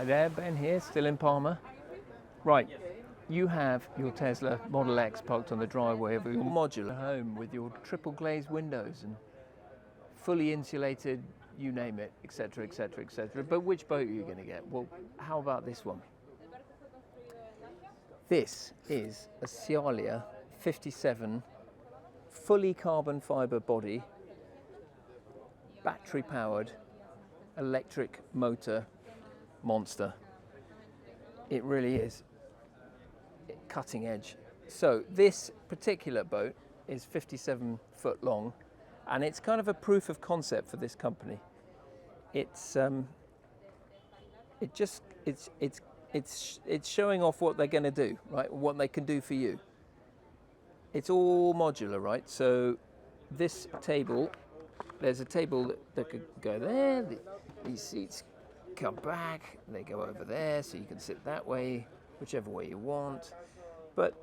Hi there, Ben here, still in Palma. Right, you have your Tesla Model X parked on the driveway of your modular home with your triple glazed windows and fully insulated, you name it, etc, etc, etc. But which boat are you going to get? Well, how about this one? This is a Sialia 57 fully carbon fibre body, battery powered, electric motor monster. It really is cutting edge. So this particular boat is 57 foot long, and it's kind of a proof of concept for this company. It's showing off what they're going to do, right? What they can do for you. It's all modular, right? So this table, there's a table that could go there. These seats come back, they go over there, so you can sit that way, whichever way you want. But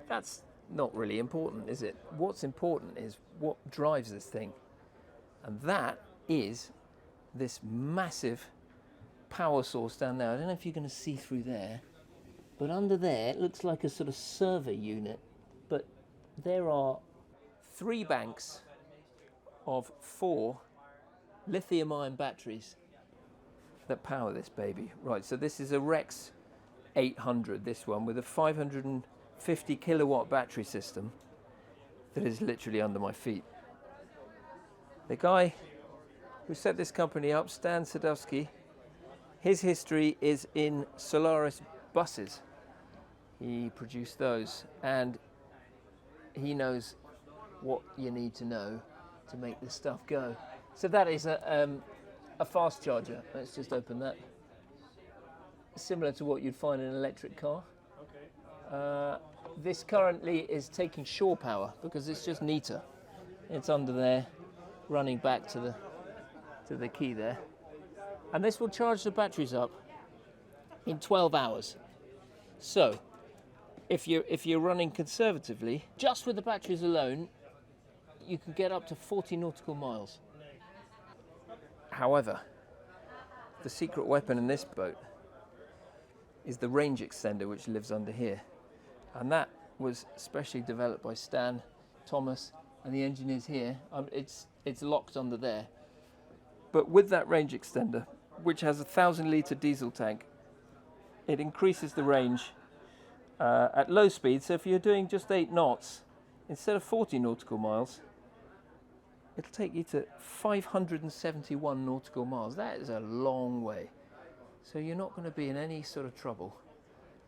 that's not really important, is it? What's important is what drives this thing. And that is this massive power source down there. I don't know if you're going to see through there, but under there it looks like a sort of server unit. But there are 3 banks of 4 lithium-ion batteries that power this baby. Right, so this is a Rex 800, this one, with a 550 kilowatt battery system that is literally under my feet. The guy who set this company up, Stan Sadowski, his history is in Solaris buses. He produced those, and he knows what you need to know to make this stuff go. So that is a fast charger. Let's just open that. Similar to what you'd find in an electric car. This currently is taking shore power because it's just neater. It's under there, running back to the key there. And this will charge the batteries up in 12 hours. So if you're running conservatively, just with the batteries alone, you can get up to 40 nautical miles. However, the secret weapon in this boat is the range extender, which lives under here. And that was specially developed by Stan, Thomas, and the engineers here. It's locked under there. But with that range extender, which has a 1,000-litre diesel tank, it increases the range at low speed. So if you're doing just 8 knots, instead of 40 nautical miles, it'll take you to 571 nautical miles. That is a long way. So you're not going to be in any sort of trouble.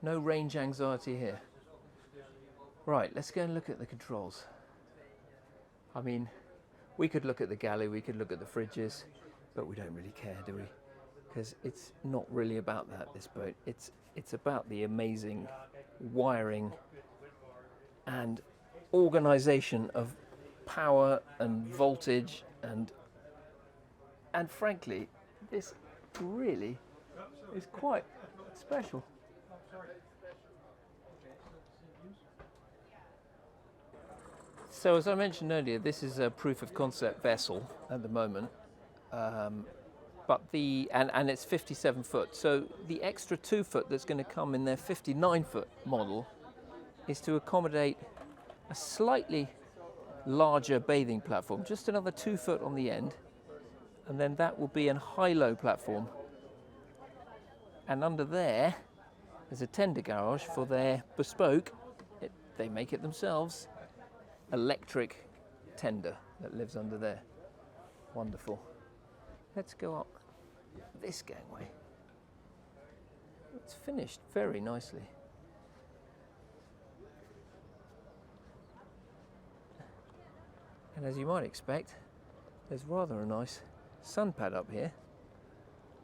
No range anxiety here. Right, let's go and look at the controls. I mean, we could look at the galley, we could look at the fridges, but we don't really care, do we? Because it's not really about that, this boat. It's about the amazing wiring and organization of power and voltage, and frankly, this really is quite special. So as I mentioned earlier, this is a proof of concept vessel at the moment, but and it's 57 foot. So the extra 2 foot that's going to come in their 59 foot model is to accommodate a slightly larger bathing platform, just another 2 foot on the end, and then that will be a high-low platform. And under there is a tender garage for their bespoke, they make it themselves, electric tender that lives under there. Wonderful. Let's go up this gangway. It's finished very nicely. And as you might expect, there's rather a nice sun pad up here.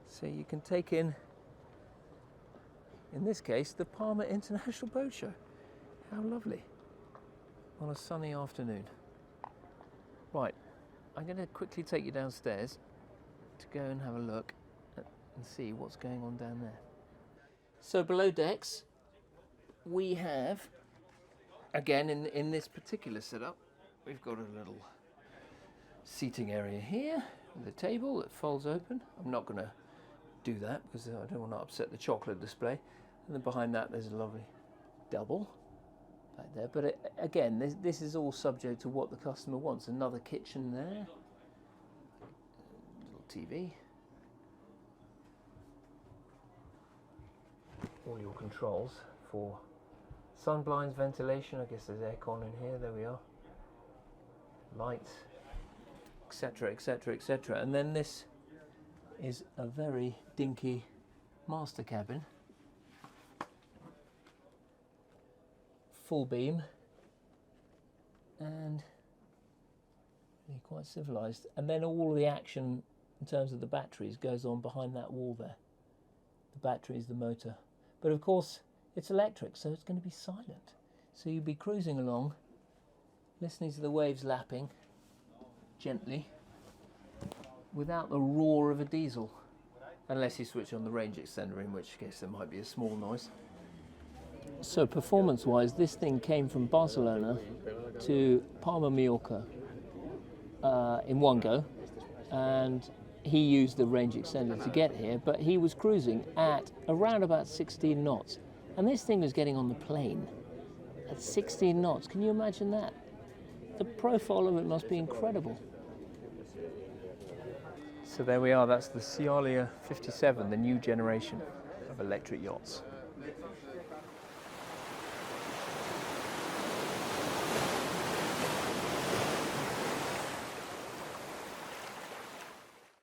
So you can take in this case, the Palma International Boat Show. How lovely. On a sunny afternoon. Right, I'm going to quickly take you downstairs to go and have a look and see what's going on down there. So below decks, we have, again in this particular setup, we've got a little seating area here with a table that folds open. I'm not going to do that because I don't want to upset the chocolate display. And then behind that there's a lovely double back there. But again, this is all subject to what the customer wants. Another kitchen there, little TV, all your controls for sun blinds, ventilation. I guess there's aircon in here. There we are. Lights, etc., etc., etc. And then this is a very dinky master cabin, full beam, and really quite civilized. And then all the action in terms of the batteries goes on behind that wall there. The battery is the motor, but of course it's electric, so it's going to be silent. So you'll be cruising along, listening to the waves lapping gently, without the roar of a diesel, unless you switch on the range extender, in which case there might be a small noise. So performance-wise, this thing came from Barcelona to Palma, Mallorca in one go, and he used the range extender to get here, but he was cruising at around about 16 knots, and this thing was getting on the plane at 16 knots. Can you imagine that? The profile of it must be incredible. So there we are, that's the Sialia 57, the new generation of electric yachts.